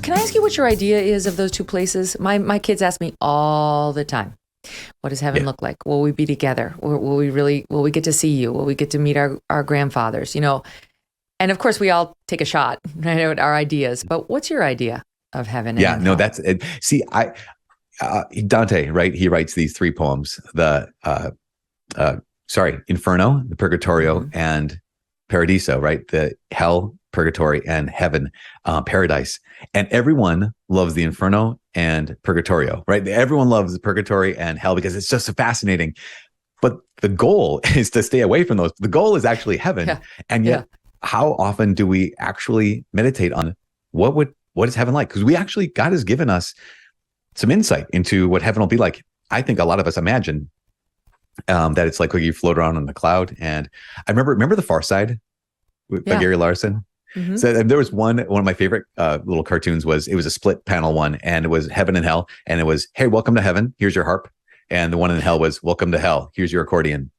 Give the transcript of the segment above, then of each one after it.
Can I ask you what your idea is of those two places? My kids ask me all the time, what does heaven look like? Will we be together? Will we get to see you? Will we get to meet our grandfathers? And of course we all take a shot, right, at our ideas, but what's your idea of heaven and hell? That's it. See, Dante, right? He writes these three poems, Inferno, the Purgatorio, and Paradiso, right? The hell, purgatory, and heaven, paradise. And everyone loves the Inferno and Purgatorio, right? Everyone loves purgatory and hell because it's just so fascinating. But the goal is to stay away from those. The goal is actually heaven. Yeah. And yet, how often do we actually meditate on what is heaven like? Because God has given us some insight into what heaven will be like. I think a lot of us imagine that it's like you float around on the cloud. And I remember The Far Side by Gary Larson. Mm-hmm. So there was one of my favorite little cartoons it was a split panel one, and it was heaven and hell. And it was, hey, welcome to heaven. Here's your harp. And the one in hell was, welcome to hell. Here's your accordion.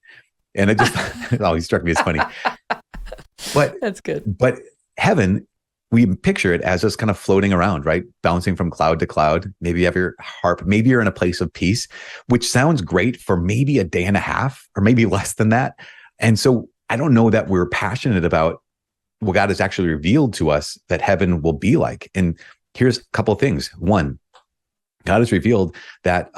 And it just always struck me as funny. But that's good. But heaven, we picture it as just kind of floating around, right? Bouncing from cloud to cloud. Maybe you have your harp. Maybe you're in a place of peace, which sounds great for maybe a day and a half or maybe less than that. And so I don't know that we're passionate about what God has actually revealed to us that heaven will be like. And here's a couple of things. One, God has revealed that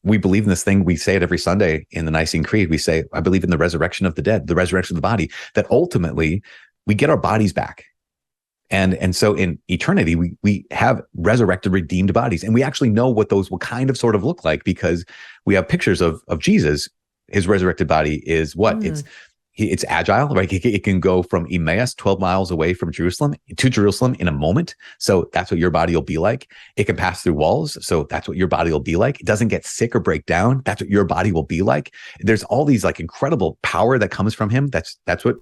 we believe in this thing. We say it every Sunday in the Nicene Creed. We say, I believe in the resurrection of the dead, the resurrection of the body, that ultimately we get our bodies back. And so in eternity, we have resurrected, redeemed bodies. And we actually know what those will kind of sort of look like because we have pictures of Jesus. His resurrected body is what? It's agile, right? It can go from Emmaus, 12 miles away from Jerusalem, to Jerusalem in a moment. So that's what your body will be like. It can pass through walls. So that's what your body will be like. It doesn't get sick or break down. That's what your body will be like. There's all these like incredible power that comes from him. That's what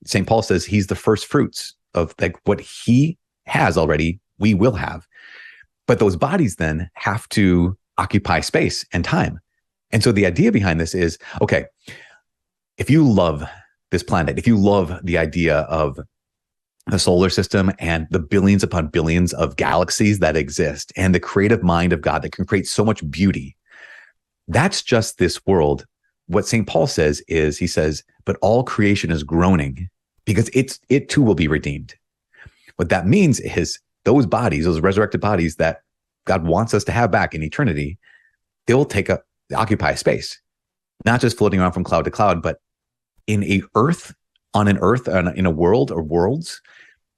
St. Paul says. He's the first fruits of like what he has already, we will have. But those bodies then have to occupy space and time. And so the idea behind this is, okay, if you love this planet, if you love the idea of the solar system and the billions upon billions of galaxies that exist and the creative mind of God that can create so much beauty, that's just this world. What St. Paul says is, he says, but all creation is groaning because it too will be redeemed. What that means is those bodies, those resurrected bodies that God wants us to have back in eternity, they will occupy space, not just floating around from cloud to cloud, but in a world or worlds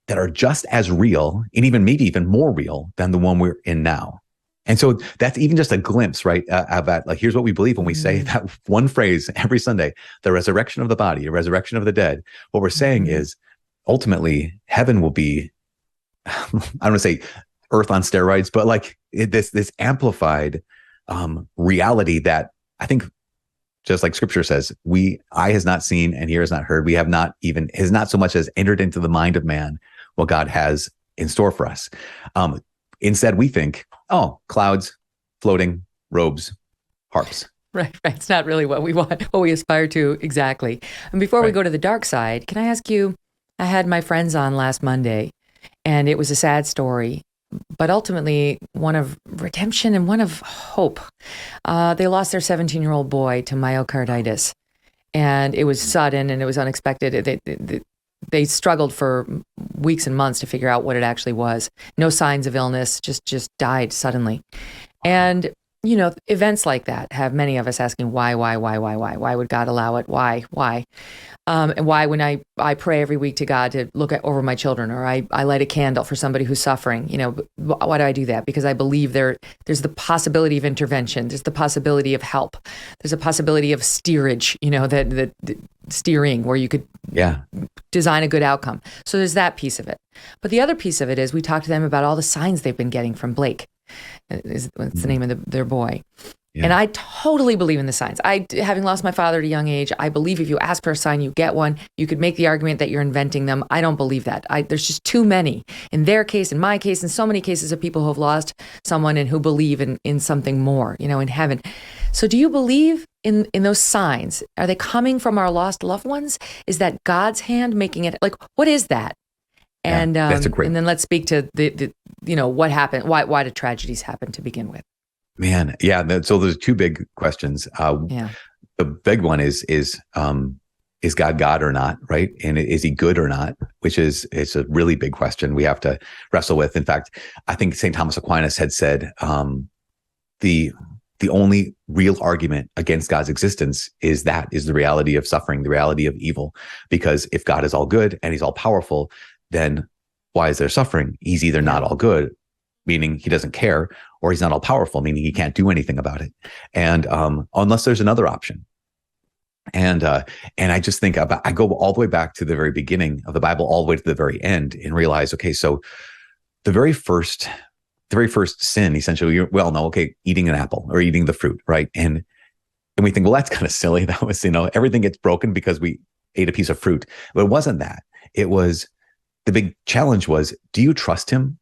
that are just as real and maybe even more real than the one we're in now. And so that's even just a glimpse, right? Of that, like, here's what we believe when we say that one phrase every Sunday, the resurrection of the body, the resurrection of the dead. What we're saying is ultimately heaven will be, I don't want to say earth on steroids, but like this amplified reality that I think, just like scripture says, eye has not seen and ear has not heard. Has not so much as entered into the mind of man what God has in store for us. Instead, we think, clouds, floating, robes, harps. Right. It's not really what we want, what we aspire to exactly. And before we go to the dark side, can I ask you, I had my friends on last Monday, and it was a sad story, but ultimately one of redemption and one of hope. They lost their 17-year-old boy to myocarditis, and it was sudden and it was unexpected. They struggled for weeks and months to figure out what it actually was. No signs of illness, just died suddenly. And events like that have many of us asking why would God allow it? Why? And why when I pray every week to God to look over my children, or I light a candle for somebody who's suffering, why do I do that? Because I believe there's the possibility of intervention. There's the possibility of help. There's a possibility of steerage, that steering where you could design a good outcome. So there's that piece of it. But the other piece of it is we talk to them about all the signs they've been getting from Blake. What's the name of their boy. Yeah. And I totally believe in the signs. Having lost my father at a young age, I believe if you ask for a sign, you get one. You could make the argument that you're inventing them. I don't believe that. There's just too many. In their case, in my case, in so many cases of people who have lost someone and who believe in something more, in heaven. So do you believe in those signs? Are they coming from our lost loved ones? Is that God's hand making it? Like, what is that? And that's a great. and then let's speak to the what happened. Why did tragedies happen to begin with? Man, yeah. So there's two big questions. Yeah. The big one is God or not, right? And is he good or not? Which is a really big question we have to wrestle with. In fact, I think St. Thomas Aquinas had said the only real argument against God's existence is the reality of suffering, the reality of evil. Because if God is all good and he's all powerful, then why is there suffering? He's either not all good, meaning he doesn't care, or he's not all powerful, meaning he can't do anything about it. And unless there's another option. And I just think I go all the way back to the very beginning of the Bible, all the way to the very end, and realize, okay, so the very first sin, essentially, eating an apple or eating the fruit, right? And we think, well, that's kind of silly. That was, everything gets broken because we ate a piece of fruit. But it wasn't that. It was, the big challenge was, do you trust him?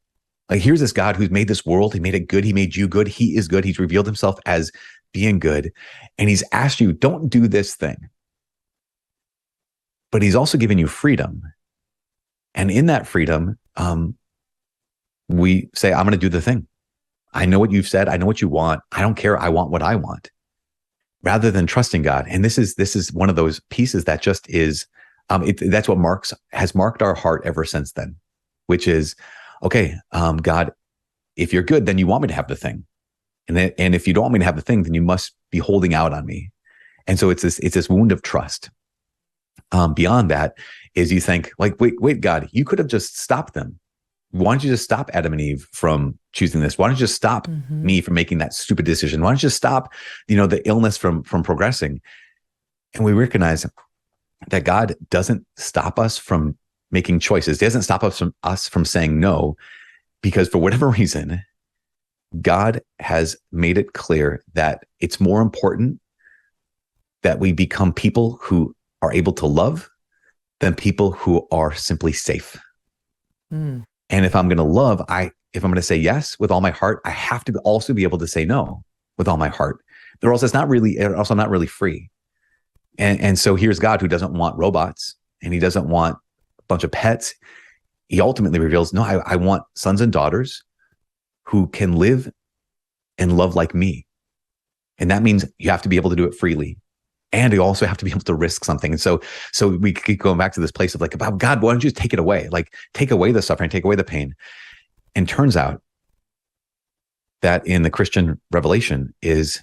Like, here's this God who's made this world. He made it good. He made you good. He is good. He's revealed himself as being good. And he's asked you, don't do this thing. But he's also given you freedom. And in that freedom, we say, I'm going to do the thing. I know what you've said. I know what you want. I don't care. I want what I want, rather than trusting God. And this is one of those pieces that just is, that's what has marked our heart ever since then, which is, okay, God, if you're good, then you want me to have the thing. And if you don't want me to have the thing, then you must be holding out on me. And so it's this wound of trust. Beyond that is you think, like, wait, God, you could have just stopped them. Why don't you just stop Adam and Eve from choosing this? Why don't you just stop me from making that stupid decision? Why don't you just stop, the illness from progressing? And we recognize that God doesn't stop us from making choices. He doesn't stop us from saying no, because for whatever reason, God has made it clear that it's more important that we become people who are able to love than people who are simply safe. And if I'm going to love, if I'm going to say yes with all my heart, I have to also be able to say no with all my heart. Or else I'm not really free. And so here's God, who doesn't want robots, and he doesn't want a bunch of pets. He ultimately reveals, no, I want sons and daughters who can live and love like me. And that means you have to be able to do it freely. And you also have to be able to risk something. And so we keep going back to this place of like, God, why don't you just take it away? Like, take away the suffering, take away the pain. And turns out that in the Christian revelation is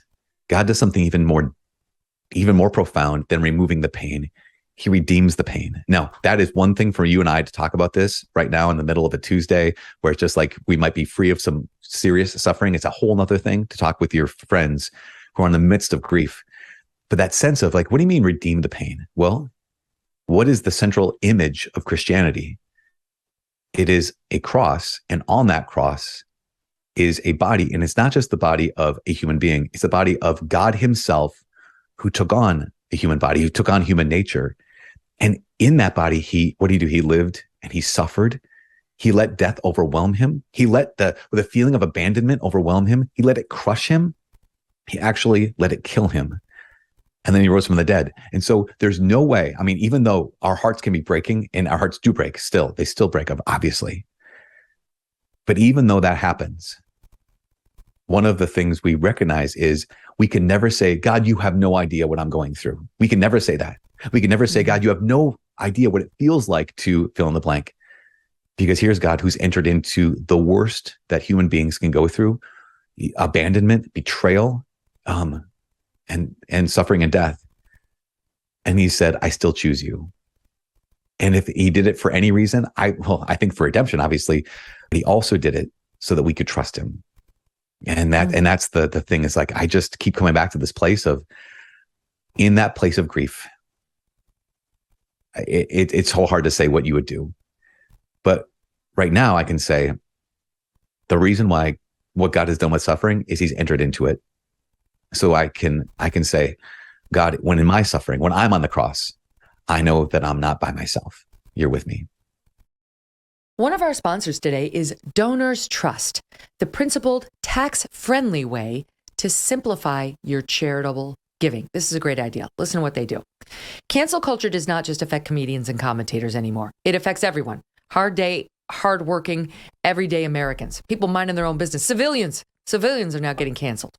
God does something even more profound than removing the pain. He redeems the pain. Now, that is one thing for you and I to talk about this right now in the middle of a Tuesday, where it's just like we might be free of some serious suffering. It's a whole nother thing to talk with your friends who are in the midst of grief. But that sense of like, what do you mean redeem the pain? Well, what is the central image of Christianity? It is a cross, and on that cross is a body. And it's not just the body of a human being. It's the body of God himself, who took on a human body, who took on human nature. And in that body, what did he do? He lived and he suffered. He let death overwhelm him. He let the feeling of abandonment overwhelm him. He let it crush him. He actually let it kill him. And then he rose from the dead. And so there's no way, even though our hearts can be breaking, and our hearts do break still, they still break up, obviously. But even though that happens, one of the things we recognize is we can never say, God, you have no idea what I'm going through. We can never say that. We can never say, God, you have no idea what it feels like to fill in the blank. Because here's God who's entered into the worst that human beings can go through: abandonment, betrayal, and suffering and death. And he said, I still choose you. And if he did it for any reason, I think for redemption, obviously, but he also did it so that we could trust him. And that's the thing, is like, I just keep coming back to this place of, in that place of grief, it's so hard to say what you would do. But right now I can say the reason why what God has done with suffering is he's entered into it. So I can say, God, when in my suffering, when I'm on the cross, I know that I'm not by myself. You're with me. One of our sponsors today is Donors Trust, the principled, tax-friendly way to simplify your charitable giving. This is a great idea. Listen to what they do. Cancel culture does not just affect comedians and commentators anymore. It affects everyone. hardworking, everyday Americans, people minding their own business, civilians are now getting canceled.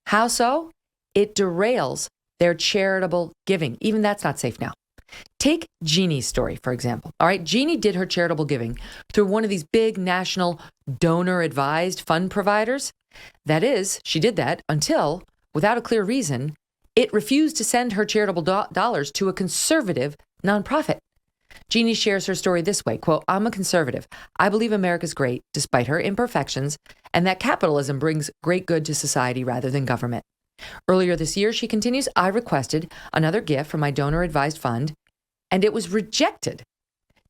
How so? It derails their charitable giving. Even that's not safe now. Take Jeannie's story, for example. All right, Jeannie did her charitable giving through one of these big national donor-advised fund providers. That is, she did that until, without a clear reason, it refused to send her charitable dollars to a conservative nonprofit. Jeannie shares her story this way, quote, "I'm a conservative. I believe America's great, despite her imperfections, and that capitalism brings great good to society rather than government. Earlier this year," she continues, "I requested another gift from my donor-advised fund, and it was rejected.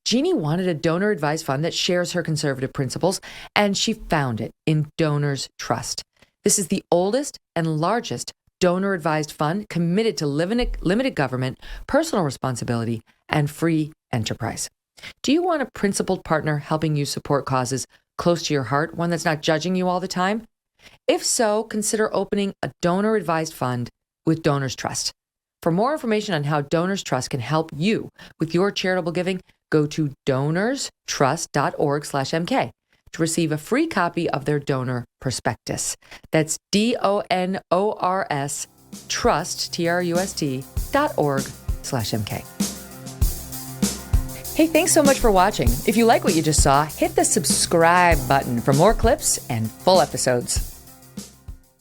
Jeannie wanted a donor-advised fund that shares her conservative principles, and she found it in Donors Trust. This is the oldest and largest donor-advised fund committed to limited government, personal responsibility, and free enterprise. Do you want a principled partner helping you support causes close to your heart, one that's not judging you all the time? If so, consider opening a donor-advised fund with Donors Trust. For more information on how Donors Trust can help you with your charitable giving, go to donorstrust.org/MK to receive a free copy of their donor prospectus. That's DONORS trust, TRUST.org/MK. Hey, thanks so much for watching. If you like what you just saw, hit the subscribe button for more clips and full episodes.